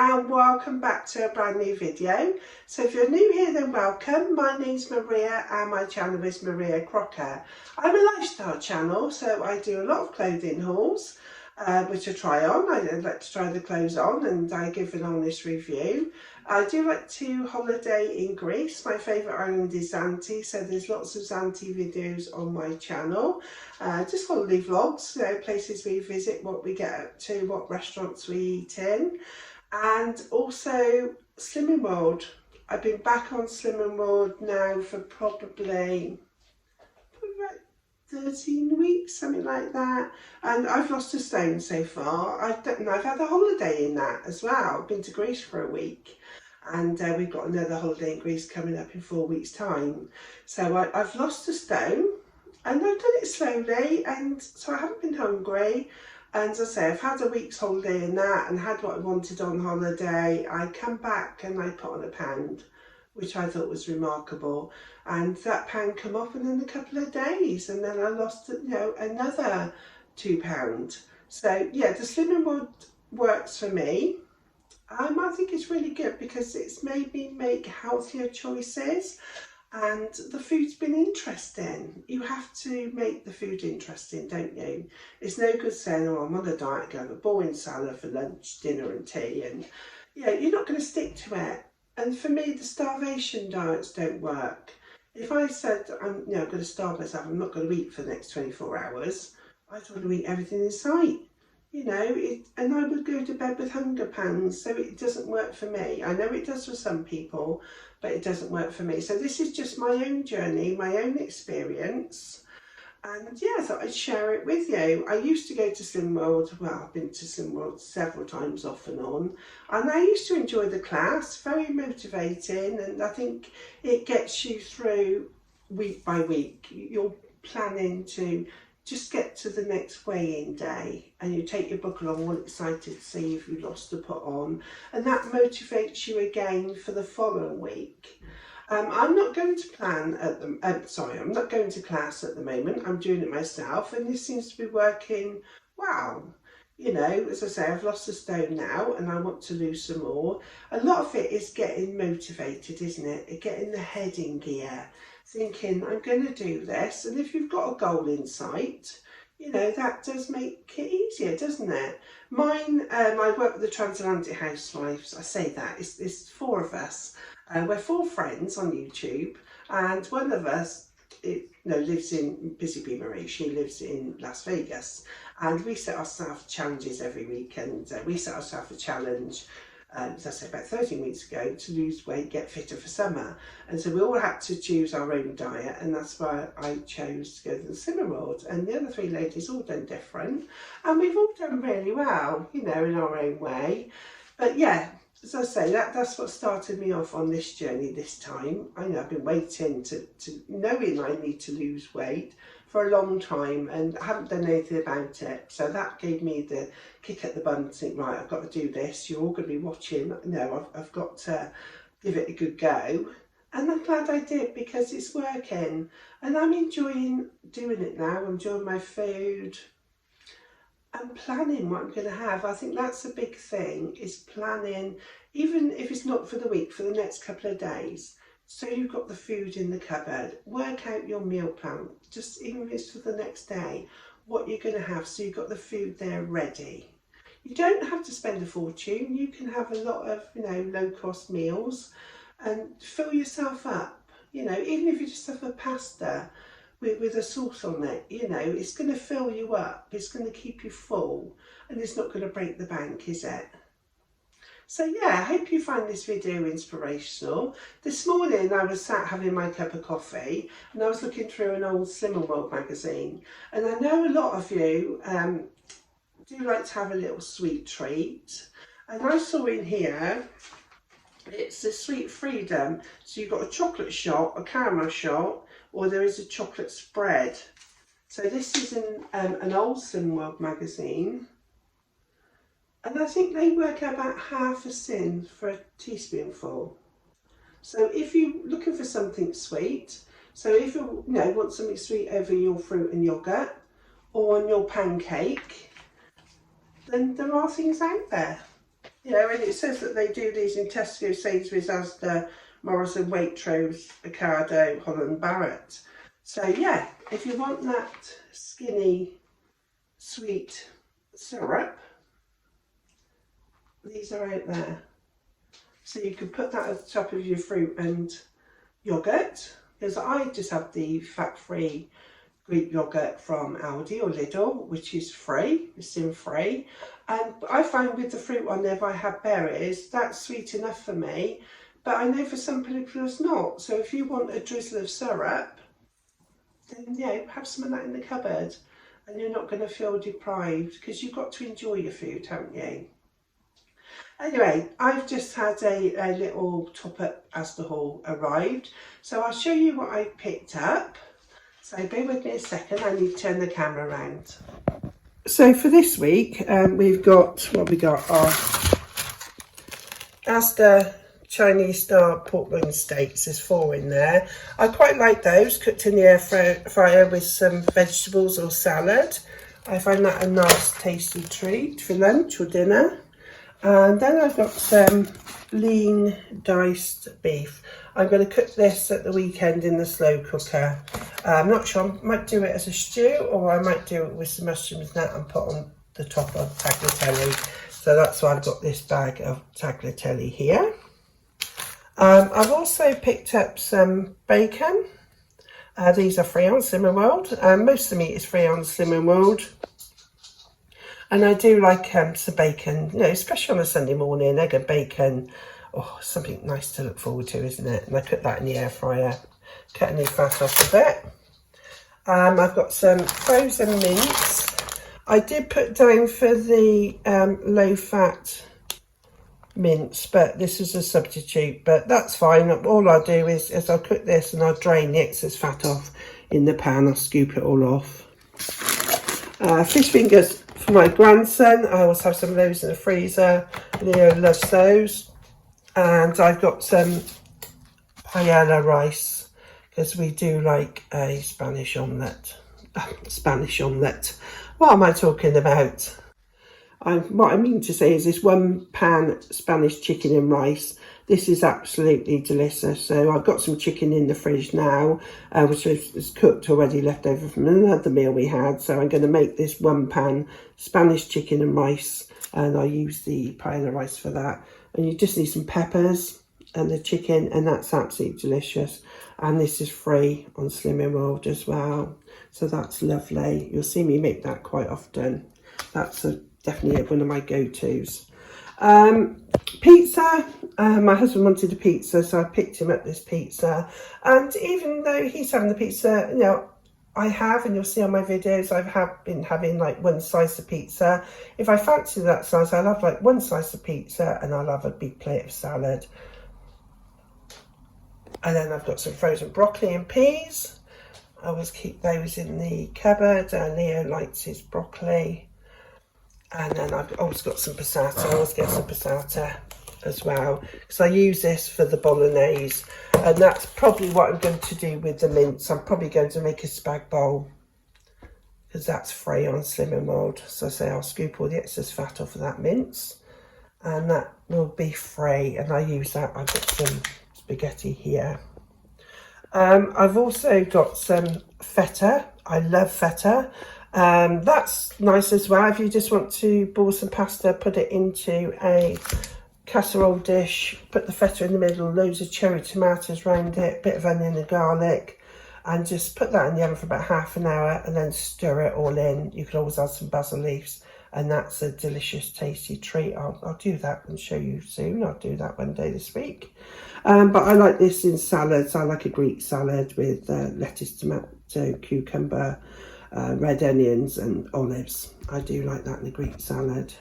and welcome back to a brand new video. So if you're new here, then welcome. My name's Maria and my channel is Maria Crocker. I'm a lifestyle channel, so I do a lot of clothing hauls, which I try on. I like to try the clothes on and I give an honest review. I do like to holiday in Greece. My favourite island is Zante, so there's lots of Zante videos on my channel. Just holiday vlogs, places we visit, what we get up to, what restaurants we eat in. And also Slimming World. I've been back on Slimming World now for probably about 13 weeks, something like that, and I've lost a stone so far. I've had a holiday in that as well. I've been to Greece for a week, and we've got another holiday in Greece coming up in 4 weeks' time. So I've lost a stone, and I've done it slowly, and so I haven't been hungry. And as I say, I've had a week's holiday in that and had what I wanted on holiday. I come back and I put on a pound, which I thought was remarkable. And that pound come off within a couple of days, and then I lost, another £2. So yeah, the Slimming World works for me. I think it's really good because it's made me make healthier choices. And the food's been interesting. You have to make the food interesting, don't you? It's no good saying, oh, I'm on a diet, go have a boring salad for lunch, dinner and tea, and you're not going to stick to it. And for me, the starvation diets don't work. If I said, I'm going to starve myself, I'm not going to eat for the next 24 hours, I'd want to eat everything in sight. And I would go to bed with hunger pangs, so it doesn't work for me. I know it does for some people, but it doesn't work for me. So this is just my own journey, my own experience, and I thought I'd share it with you. I used to go to Slimming World. Well, I've been to Slimming World several times off and on, and I used to enjoy the class, very motivating, and I think it gets you through week by week. You're planning to just get to the next weigh-in day, and you take your book along, all excited to see if you lost or put on, and that motivates you again for the following week. I'm not going to plan at the I'm not going to class at the moment. I'm doing it myself, and this seems to be working well. As I say, I've lost a stone now and I want to lose some more. A lot of it is getting motivated, isn't it? Getting the head in gear, thinking I'm going to do this. And if you've got a goal in sight, that does make it easier, doesn't it? Mine, I work with the Transatlantic Housewives. I say that, it's 4 of us. We're 4 friends on YouTube, and one of us lives in Busy Bee Marie. She lives in Las Vegas, and we set ourselves challenges every week. And we set ourselves a challenge, as I said, about 13 weeks ago, to lose weight, get fitter for summer. And so we all had to choose our own diet, and that's why I chose to go to the Slimming World. And the other 3 ladies all done different, and we've all done really well, in our own way. But as I say, that's what started me off on this journey this time. I know I've been waiting to knowing I need to lose weight for a long time, and I haven't done anything about it. So that gave me the kick at the bum to think, right, I've got to do this. You're all going to be watching. No, I've got to give it a good go. And I'm glad I did, because it's working. And I'm enjoying doing it now. I'm enjoying my food. And planning what I'm going to have. I think that's a big thing, is planning, even if it's not for the week, for the next couple of days. So you've got the food in the cupboard. Work out your meal plan, just even if it's for the next day, what you're going to have, so you've got the food there ready. You don't have to spend a fortune. You can have a lot of, low-cost meals and fill yourself up. Even if you just have a pasta with a sauce on it, it's going to fill you up, it's going to keep you full, and it's not going to break the bank, is it? So I hope you find this video inspirational. This morning I was sat having my cup of coffee, and I was looking through an old Slimming World magazine, and I know a lot of you do like to have a little sweet treat, and I saw in here, it's a Sweet Freedom. So you've got a chocolate shot, a caramel shot, or there is a chocolate spread. So this is an old Slimming World magazine, and I think they work out about half a cent for a teaspoonful. So if you're looking for something sweet, so if you want something sweet over your fruit and yoghurt or on your pancake, then there are things out there. You know, and it says that they do these in Tesco, Sainsbury's, Asda, Morrison, Waitrose, Ocado, Holland Barrett. So yeah, if you want that skinny, sweet syrup, these are out there. So you can put that at the top of your fruit and yoghurt, because I just have the fat-free Greek yoghurt from Aldi or Lidl, which is free, it's sin free. And I find with the fruit on there, if I have berries, that's sweet enough for me. But I know for some people it's not. So if you want a drizzle of syrup, then yeah, have some of that in the cupboard. And you're not going to feel deprived, because you've got to enjoy your food, haven't you? Anyway, I've just had a little top up as the haul arrived. So I'll show you what I picked up. So bear with me a second, I need to turn the camera around. So for this week, we've got, what we got, our Asda Chinese style pork loin steaks. There's 4 in there. I quite like those, cooked in the air fryer with some vegetables or salad. I find that a nice tasty treat for lunch or dinner. And then I've got some lean diced beef. I'm going to cook this at the weekend in the slow cooker. I'm not sure, I might do it as a stew, or I might do it with some mushrooms and that and put on the top of tagliatelle. So that's why I've got this bag of tagliatelle here. I've also picked up some bacon. These are free on Slimming World. Most of the meat is free on Slimming World. And I do like some bacon, you know, especially on a Sunday morning, egg and bacon. Oh, something nice to look forward to, isn't it? And I cook that in the air fryer, cutting the fat off a bit. I've got some frozen mince. I did put down for the low-fat mince, but this is a substitute, but that's fine. All I'll do is I'll cook this and I'll drain the excess fat off in the pan. I'll scoop it all off. Fish fingers for my grandson. I always have some of those in the freezer. Leo loves those. And I've got some paella rice, because we do like a Spanish omelette. Spanish omelette. What am I talking about? What I mean to say is this 1 pan Spanish chicken and rice. This is absolutely delicious. So I've got some chicken in the fridge now, which is cooked already, left over from another meal we had. So I'm going to make this 1 pan Spanish chicken and rice, and I use the paella rice for that. And you just need some peppers and the chicken, and that's absolutely delicious. And this is free on Slimming World as well. So that's lovely. You'll see me make that quite often. That's definitely one of my go-tos. Pizza. My husband wanted a pizza, so I picked him up this pizza. And even though he's having the pizza, you know, I have, and you'll see on my videos, I've been having like 1 slice of pizza. If I fancy that size, I'll have like 1 slice of pizza and I'll have a big plate of salad. And then I've got some frozen broccoli and peas. I always keep those in the cupboard. Leo likes his broccoli. And then I've always got some passata. I always get some passata as well, because I use this for the bolognese. And that's probably what I'm going to do with the mince. I'm probably going to make a spag bowl, because that's free on Slimming World. So I say I'll scoop all the excess fat off of that mince, and that will be free. And I use that. I've got some spaghetti here. I've also got some feta. I love feta. That's nice as well. If you just want to boil some pasta, put it into a casserole dish, put the feta in the middle, loads of cherry tomatoes around it, bit of onion and garlic, and just put that in the oven for about ½ an hour, and then stir it all in. You can always add some basil leaves, and that's a delicious, tasty treat. I'll do that and show you soon. I'll do that one day this week. But I like this in salads. I like a Greek salad with lettuce, tomato, cucumber, red onions and olives. I do like that in a Greek salad.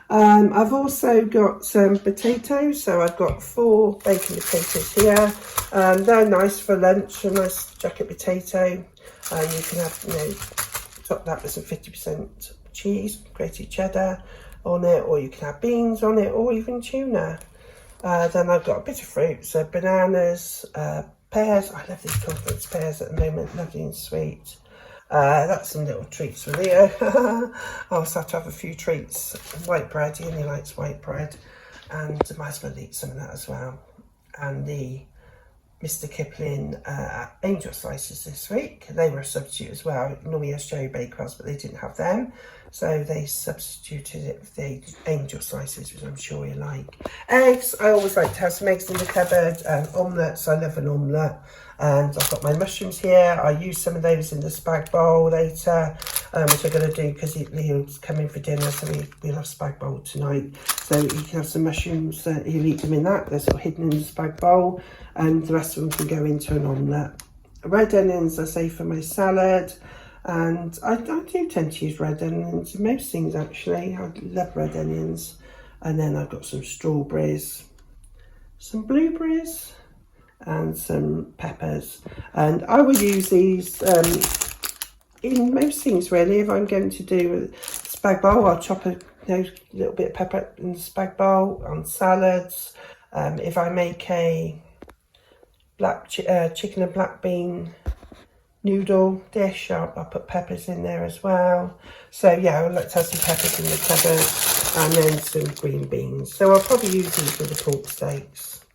I've also got some potatoes. So I've got 4 bacon potatoes here. They're nice for lunch, a nice jacket potato. You can have, you know, top that with some 50% cheese, grated cheddar on it, or you can have beans on it, or even tuna. Then I've got a bit of fruit, so bananas, pears. I love these conference pears at the moment, lovely and sweet. That's some little treats for Leo. I also have to have a few treats. White bread, he only likes white bread. And I might as well eat some of that as well. And the Mr. Kipling angel slices this week. They were a substitute as well. Normally has cherry bakewells, but they didn't have them. So they substituted it with the angel slices, which I'm sure you like. Eggs, I always like to have some eggs in the cupboard. Omelettes, I love an omelette. And I've got my mushrooms here. I use some of those in the spag bowl later, which I'm going to do because Leo's coming for dinner, so we'll have spag bowl tonight. So he can have some mushrooms, he'll eat them in that. They're sort of hidden in the spag bowl, and the rest of them can go into an omelette. Red onions, I say, for my salad. And I do tend to use red onions in most things, actually. I love red onions. And then I've got some strawberries, some blueberries, and some peppers. And I will use these in most things, really. If I'm going to do a spag bowl, I'll chop a little bit of pepper in the spag bowl on salads. If I make a black chicken and black bean noodle dish, I'll put peppers in there as well. So yeah, I like to have some peppers in the cupboard, and then some green beans. So I'll probably use these with the pork steaks.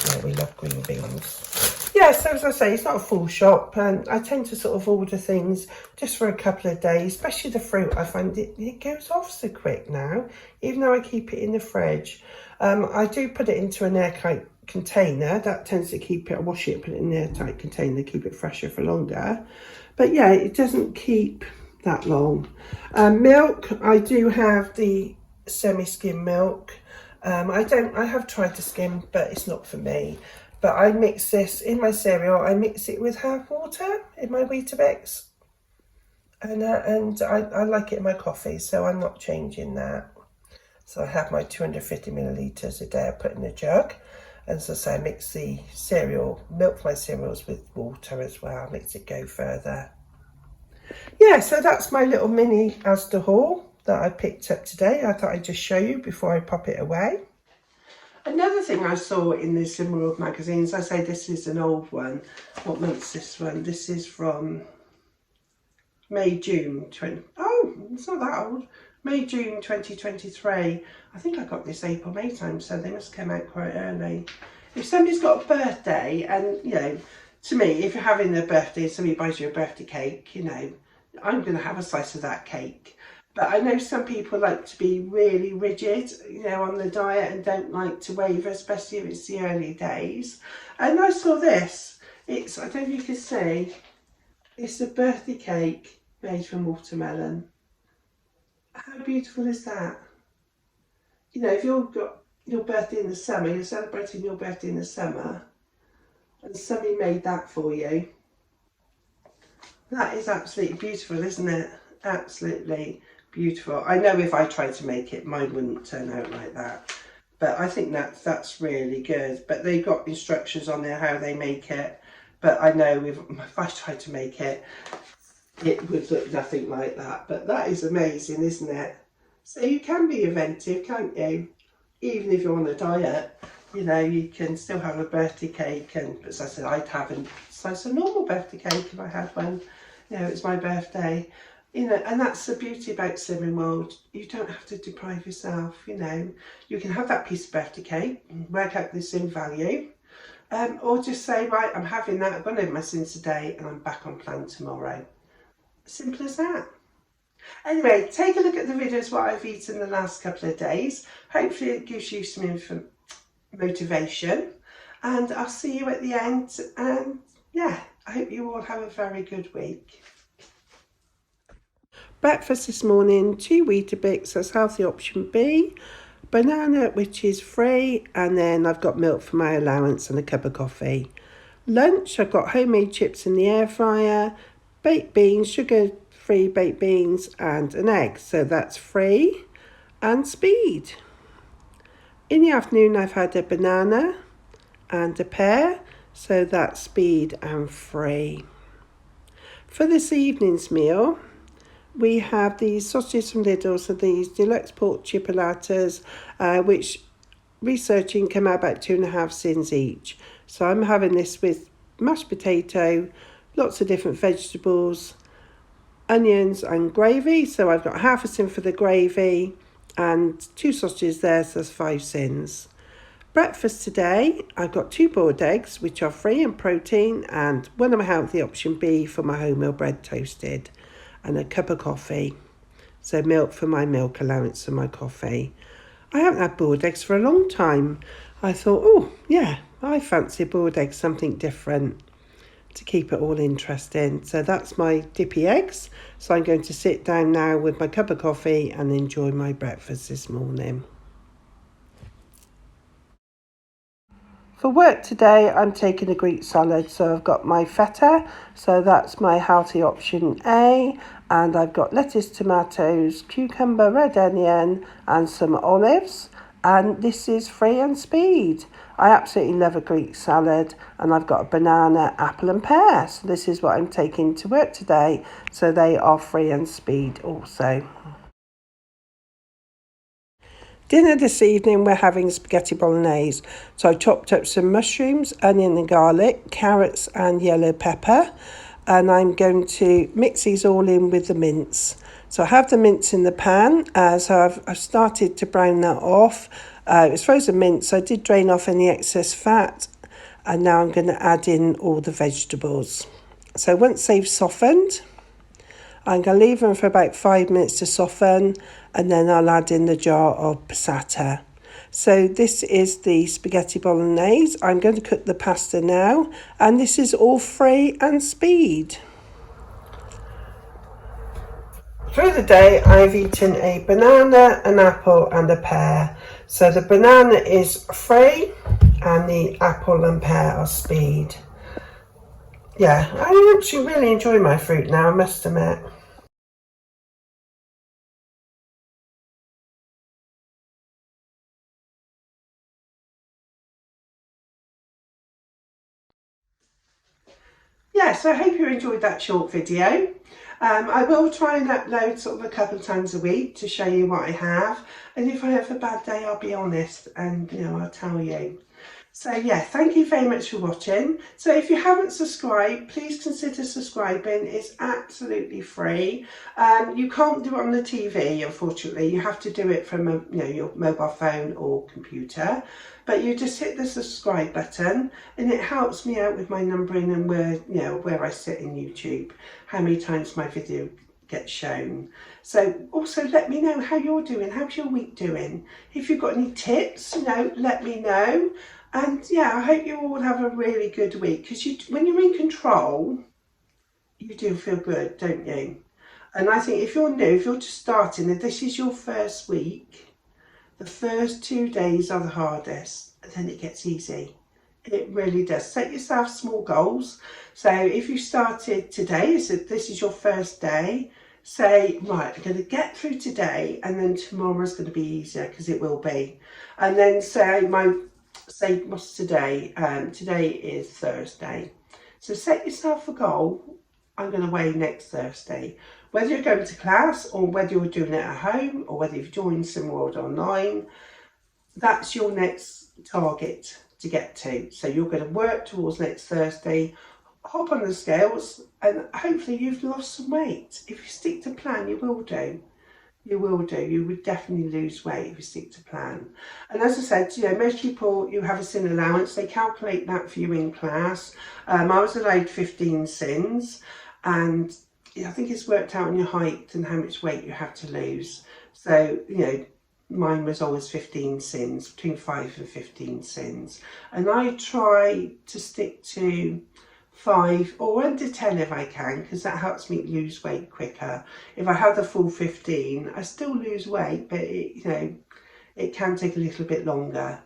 Yeah, we love green beans. Yeah, so as I say, it's not a full shop, and I tend to sort of order things just for a couple of days, especially the fruit. I find it goes off so quick now, even though I keep it in the fridge. I do put it into an airtight container. That tends to keep it, I wash it, put it in an airtight container, keep it fresher for longer. But yeah, it doesn't keep that long. Milk, I do have the semi-skim milk. I have tried to skim, but it's not for me. But I mix this in my cereal. I mix it with hard water in my Weetabix. And I like it in my coffee, so I'm not changing that. So I have my 250 millilitres a day I put in a jug. And as I say, I mix the milk for my cereals with water as well, makes it go further. Yeah, so that's my little mini Asda haul that I picked up today. I thought I'd just show you before I pop it away. Another thing I saw in the Slim World magazines, I say this is an old one. What month's this one? This is from May, June 20... Oh, it's not that old. May, June 2023. I think I got this April, May time, so they must come out quite early. If somebody's got a birthday, and, you know, to me, if you're having a birthday, somebody buys you a birthday cake, you know, I'm going to have a slice of that cake. But I know some people like to be really rigid, you know, on the diet and don't like to waver, especially if it's the early days. And I saw this. It's, I don't know if you can see, it's a birthday cake made from watermelon. How beautiful is that? You know, if you've got your birthday in the summer, you're celebrating your birthday in the summer, and somebody made that for you. That is absolutely beautiful, isn't it? Absolutely beautiful. I know if I tried to make it, mine wouldn't turn out like that. But I think that's really good. But they've got instructions on there how they make it. But I know if I tried to make it, it would look nothing like that. But that is amazing, isn't it? So you can be inventive, can't you? Even if you're on a diet, you know, you can still have a birthday cake. And as I said, I'd have a slice of normal birthday cake if I had one. You know, it's my birthday. You know, and that's the beauty about Slimming World. You don't have to deprive yourself, you know. You can have that piece of birthday cake, work out the slim value, or just say, right, I'm having that, I've gone over my sins today, and I'm back on plan tomorrow. Simple as that. Anyway, take a look at the videos what I've eaten the last couple of days. Hopefully it gives you some motivation, and I'll see you at the end. And yeah, I hope you all have a very good week. Breakfast this morning, 2 Weetabix, that's healthy option B, banana which is free, and then I've got milk for my allowance and a cup of coffee. Lunch, I've got homemade chips in the air fryer, baked beans, sugar-free baked beans, and an egg, so that's free and speed. In the afternoon I've had a banana and a pear, so that's speed and free. For this evening's meal, we have these sausages from Lidl, so these deluxe pork chipolatas, which researching came out about 2.5 cents each. So I'm having this with mashed potato, lots of different vegetables, onions and gravy. So I've got half a sin for the gravy and 2 sausages there, so that's 5 sins. Breakfast today, I've got 2 boiled eggs, which are free in protein, and one of my healthy option B for my wholemeal bread toasted, and a cup of coffee. So milk for my milk allowance for my coffee. I haven't had boiled eggs for a long time. I thought, oh yeah, I fancy a boiled egg, something different to keep it all interesting. So that's my dippy eggs. So I'm going to sit down now with my cup of coffee and enjoy my breakfast this morning. For work today, I'm taking a Greek salad. So I've got my feta, so that's my healthy option A, and I've got lettuce, tomatoes, cucumber, red onion, and some olives. And this is free and speed. I absolutely love a Greek salad, and I've got a banana, apple and pear. So this is what I'm taking to work today. So they are free and speed also. Dinner this evening, we're having spaghetti bolognese. So I chopped up some mushrooms, onion and garlic, carrots and yellow pepper. And I'm going to mix these all in with the mince. So I have the mince in the pan. So I've started to brown that off. It's frozen mince, so I did drain off any excess fat. And now I'm going to add in all the vegetables. So once they've softened, I'm going to leave them for about 5 minutes to soften, and then I'll add in the jar of passata. So this is the spaghetti bolognese. I'm going to cook the pasta now, and this is all free and speed. Through the day, I've eaten a banana, an apple and a pear. So the banana is free and the apple and pear are speed. Yeah, I actually really enjoy my fruit now, I must admit. Yes, I hope you enjoyed that short video. I will try and upload sort of a couple of times a week to show you what I have. And if I have a bad day, I'll be honest and I'll tell you. So yeah, thank you very much for watching. So if you haven't subscribed, please consider subscribing. It's absolutely free. You can't do it on the TV, unfortunately. You have to do it from your mobile phone or computer. But you just hit the subscribe button, and it helps me out with my numbering and where I sit in YouTube, how many times my video gets shown. So also let me know how you're doing. How's your week doing? If you've got any tips, let me know. And yeah, I hope you all have a really good week, because when you're in control, you do feel good, don't you? And I think if you're new, if you're just starting and this is your first week, the first 2 days are the hardest, and then it gets easy. It really does. Set yourself small goals. So if you started today, so this is your first day, say, right, I'm going to get through today, and then tomorrow's going to be easier, because it will be. And then say what's today? Today is Thursday. So set yourself a goal. I'm going to weigh next Thursday. Whether you're going to class or whether you're doing it at home or whether you've joined SimWorld online, that's your next target to get to. So you're going to work towards next Thursday, hop on the scales, and hopefully you've lost some weight. If you stick to plan, you will do. You will do. You would definitely lose weight if you stick to plan. And as I said, most people, you have a sin allowance. They calculate that for you in class. I was allowed 15 sins, and I think it's worked out on your height and how much weight you have to lose. So, mine was always 15 sins, between 5 and 15 sins. And I try to stick to 5 or under 10 if I can, because that helps me lose weight quicker. If I have the full 15, I still lose weight, but it can take a little bit longer.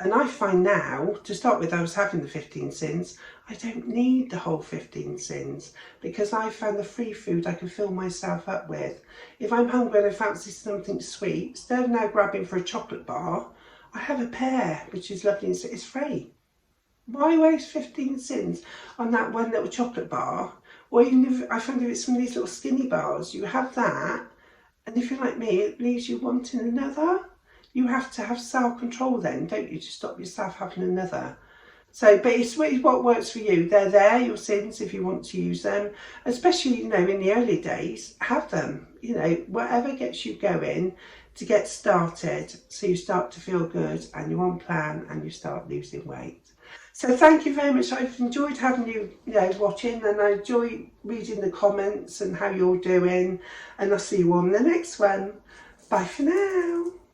And I find now, to start with, I was having the 15 sins. I don't need the whole 15 sins, because I found the free food I can fill myself up with. If I'm hungry and I fancy something sweet, instead of now grabbing for a chocolate bar, I have a pear, which is lovely and it's free. Why waste 15 cents on that one little chocolate bar? Or even if I find if it's some of these little skinny bars, you have that, and if you're like me, it leaves you wanting another. You have to have self-control then, don't you, to stop yourself having another. So, but it's what works for you. They're there, your sins, if you want to use them. Especially, you know, in the early days, have them. You know, whatever gets you going to get started, so you start to feel good and you're on plan and you start losing weight. So thank you very much. I've enjoyed having you, watching, and I enjoy reading the comments and how you're doing. And I'll see you on the next one. Bye for now.